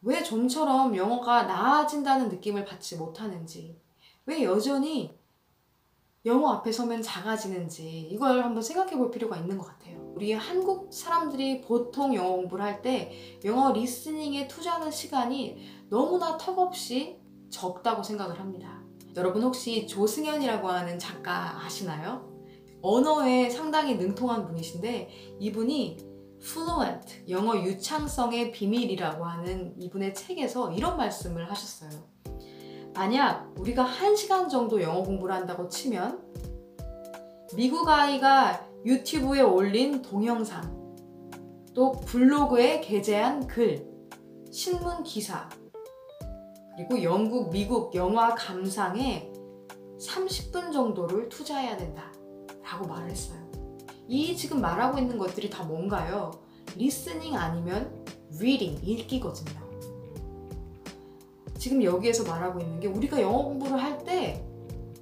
왜 좀처럼 영어가 나아진다는 느낌을 받지 못하는지, 왜 여전히 영어 앞에 서면 작아지는지 이걸 한번 생각해 볼 필요가 있는 것 같아요. 우리 한국 사람들이 보통 영어 공부를 할 때 영어 리스닝에 투자하는 시간이 너무나 턱없이 적다고 생각을 합니다. 여러분 혹시 조승연이라고 하는 작가 아시나요? 언어에 상당히 능통한 분이신데 이분이 fluent, 영어 유창성의 비밀이라고 하는 이분의 책에서 이런 말씀을 하셨어요. 만약 우리가 1시간 정도 영어 공부를 한다고 치면 미국 아이가 유튜브에 올린 동영상, 또 블로그에 게재한 글, 신문 기사, 그리고 영국, 미국 영화 감상에 30분 정도를 투자해야 된다 라고 말을 했어요. 이 지금 말하고 있는 것들이 다 뭔가요? 리스닝 아니면 reading, 읽기거든요. 지금 여기에서 말하고 있는 게 우리가 영어 공부를 할 때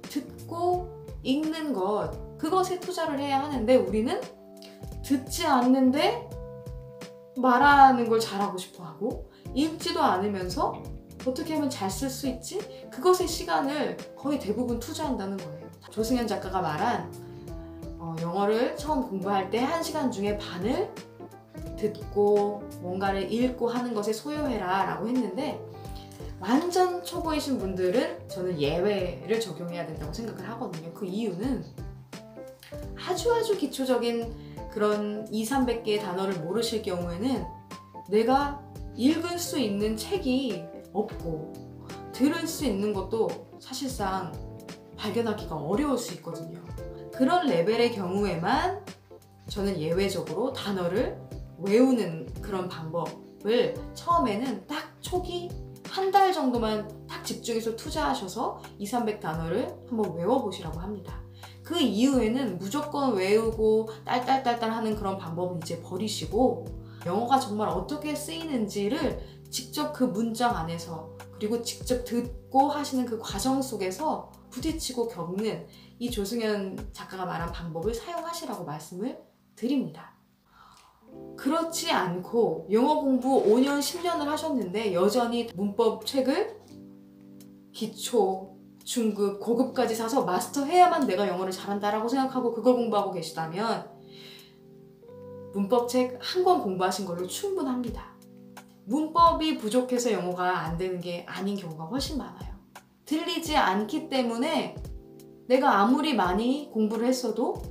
듣고 읽는 것, 그것에 투자를 해야 하는데 우리는 듣지 않는데 말하는 걸 잘하고 싶어 하고 읽지도 않으면서 어떻게 하면 잘 쓸 수 있지? 그것에 시간을 거의 대부분 투자한다는 거예요. 조승연 작가가 말한 영어를 처음 공부할 때 1시간 중에 반을 듣고 뭔가를 읽고 하는 것에 소요해라 라고 했는데 완전 초보이신 분들은 저는 예외를 적용해야 된다고 생각을 하거든요. 그 이유는 아주 기초적인 그런 200~300개의 단어를 모르실 경우에는 내가 읽을 수 있는 책이 없고 들을 수 있는 것도 사실상 발견하기가 어려울 수 있거든요. 그런 레벨의 경우에만 저는 예외적으로 단어를 외우는 그런 방법을 처음에는 딱 초기 1달 정도만 딱 집중해서 투자하셔서 200~300단어를 한번 외워보시라고 합니다. 그 이후에는 무조건 외우고 딸딸딸딸 하는 그런 방법은 이제 버리시고 영어가 정말 어떻게 쓰이는지를 직접 그 문장 안에서 그리고 직접 듣고 하시는 그 과정 속에서 부딪히고 겪는 이 조승연 작가가 말한 방법을 사용하시라고 말씀을 드립니다. 그렇지 않고 영어 공부 5년, 10년을 하셨는데 여전히 문법 책을 기초, 중급, 고급까지 사서 마스터해야만 내가 영어를 잘한다라고 생각하고 그걸 공부하고 계시다면 문법 책 한 권 공부하신 걸로 충분합니다. 문법이 부족해서 영어가 안 되는 게 아닌 경우가 훨씬 많아요. 들리지 않기 때문에 내가 아무리 많이 공부를 했어도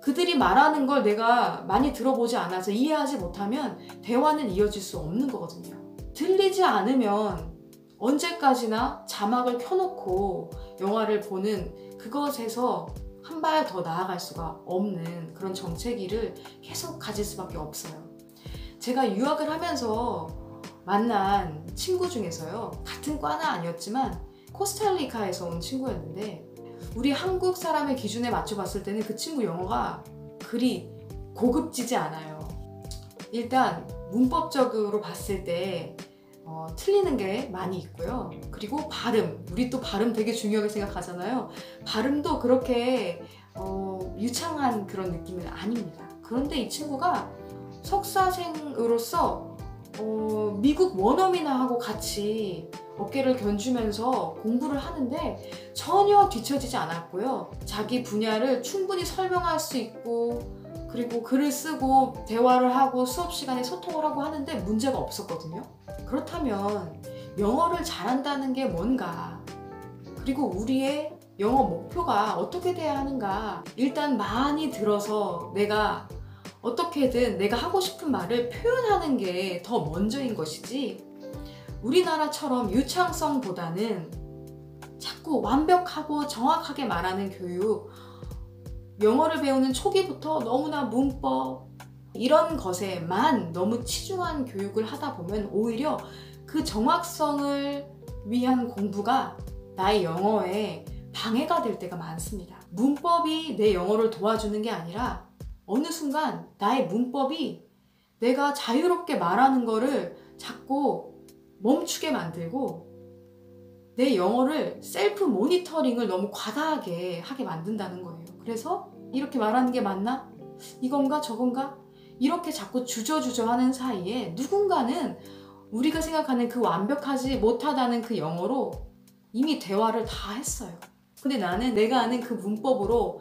그들이 말하는 걸 내가 많이 들어보지 않아서 이해하지 못하면 대화는 이어질 수 없는 거거든요. 들리지 않으면 언제까지나 자막을 켜놓고 영화를 보는 그것에서 한 발 더 나아갈 수가 없는 그런 정체기를 계속 가질 수밖에 없어요. 제가 유학을 하면서 만난 친구 중에서요, 같은 과는 아니었지만 코스타리카에서 온 친구였는데 우리 한국 사람의 기준에 맞춰 봤을 때는 그 친구 영어가 그리 고급지지 않아요. 일단 문법적으로 봤을 때 틀리는 게 많이 있고요. 그리고 발음, 우리 또 발음 되게 중요하게 생각하잖아요. 발음도 그렇게 유창한 그런 느낌은 아닙니다. 그런데 이 친구가 석사생으로서 미국 원어민하고 같이 어깨를 견주면서 공부를 하는데 전혀 뒤처지지 않았고요. 자기 분야를 충분히 설명할 수 있고 그리고 글을 쓰고 대화를 하고 수업 시간에 소통을 하고 하는데 문제가 없었거든요. 그렇다면 영어를 잘한다는 게 뭔가, 그리고 우리의 영어 목표가 어떻게 돼야 하는가, 일단 많이 들어서 내가 어떻게든 내가 하고 싶은 말을 표현하는 게 더 먼저인 것이지 우리나라처럼 유창성보다는 자꾸 완벽하고 정확하게 말하는 교육, 영어를 배우는 초기부터 너무나 문법 이런 것에만 너무 치중한 교육을 하다 보면 오히려 그 정확성을 위한 공부가 나의 영어에 방해가 될 때가 많습니다. 문법이 내 영어를 도와주는 게 아니라 어느 순간 나의 문법이 내가 자유롭게 말하는 거를 자꾸 멈추게 만들고 내 영어를 셀프 모니터링을 너무 과다하게 하게 만든다는 거예요. 그래서 이렇게 말하는 게 맞나? 이건가 저건가? 이렇게 자꾸 주저주저 하는 사이에 누군가는 우리가 생각하는 그 완벽하지 못하다는 그 영어로 이미 대화를 다 했어요. 근데 나는 내가 아는 그 문법으로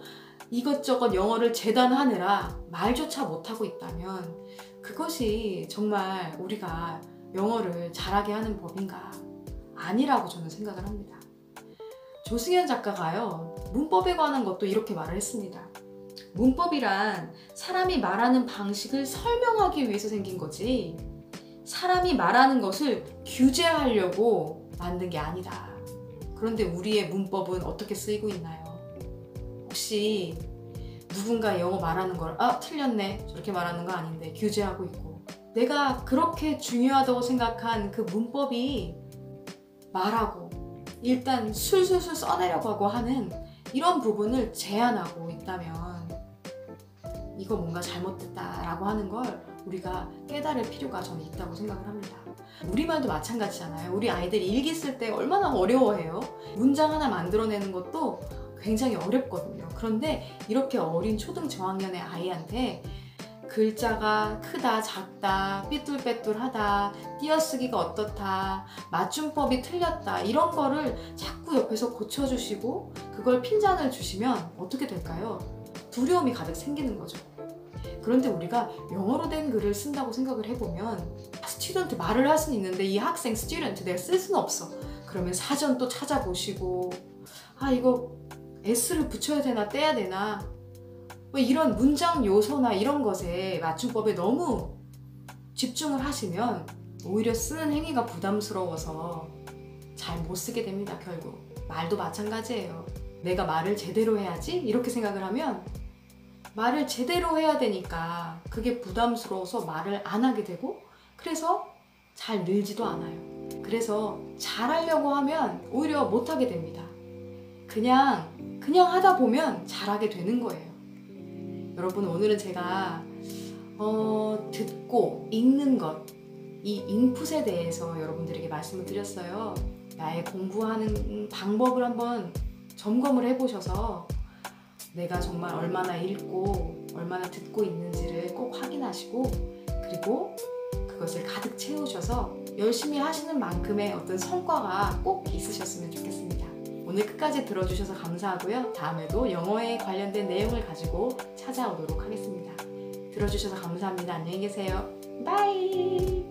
이것저것 영어를 재단하느라 말조차 못하고 있다면 그것이 정말 우리가 영어를 잘하게 하는 법인가? 아니라고 저는 생각을 합니다. 조승현 작가가요, 문법에 관한 것도 이렇게 말을 했습니다. 문법이란 사람이 말하는 방식을 설명하기 위해서 생긴 거지, 사람이 말하는 것을 규제하려고 만든 게 아니다. 그런데 우리의 문법은 어떻게 쓰이고 있나요? 혹시 누군가 영어 말하는 걸 틀렸네 저렇게 말하는 거 아닌데 규제하고 있고, 내가 그렇게 중요하다고 생각한 그 문법이 말하고 일단 술술술 써내려고 하고 하는 이런 부분을 제한하고 있다면 이거 뭔가 잘못됐다라고 하는 걸 우리가 깨달을 필요가 저는 있다고 생각을 합니다. 우리말도 마찬가지잖아요. 우리 아이들이 일기 쓸 때 얼마나 어려워해요. 문장 하나 만들어내는 것도 굉장히 어렵거든요. 그런데 이렇게 어린 초등 저학년의 아이한테 글자가 크다, 작다, 삐뚤빼뚤하다, 띄어쓰기가 어떻다, 맞춤법이 틀렸다, 이런 거를 자꾸 옆에서 고쳐주시고 그걸 핀잔을 주시면 어떻게 될까요? 두려움이 가득 생기는 거죠. 그런데 우리가 영어로 된 글을 쓴다고 생각을 해보면 스튜던트 말을 할 수는 있는데 이 학생 스튜던트 내가 쓸 수는 없어. 그러면 사전 또 찾아보시고 이거 S를 붙여야 되나 떼야 되나 뭐 이런 문장 요소나 이런 것에 맞춤법에 너무 집중을 하시면 오히려 쓰는 행위가 부담스러워서 잘 못 쓰게 됩니다. 결국 말도 마찬가지예요. 내가 말을 제대로 해야지 이렇게 생각을 하면 말을 제대로 해야 되니까 그게 부담스러워서 말을 안 하게 되고, 그래서 잘 늘지도 않아요. 그래서 잘하려고 하면 오히려 못하게 됩니다. 그냥 하다 보면 잘하게 되는 거예요. 여러분, 오늘은 제가 듣고 읽는 것, 이 인풋에 대해서 여러분들에게 말씀을 드렸어요. 나의 공부하는 방법을 한번 점검을 해보셔서 내가 정말 얼마나 읽고 얼마나 듣고 있는지를 꼭 확인하시고, 그리고 그것을 가득 채우셔서 열심히 하시는 만큼의 어떤 성과가 꼭 있으셨으면 좋겠습니다. 오늘 끝까지 들어주셔서 감사하고요. 다음에도 영어에 관련된 내용을 가지고 찾아오도록 하겠습니다. 들어주셔서 감사합니다. 안녕히 계세요. 바이.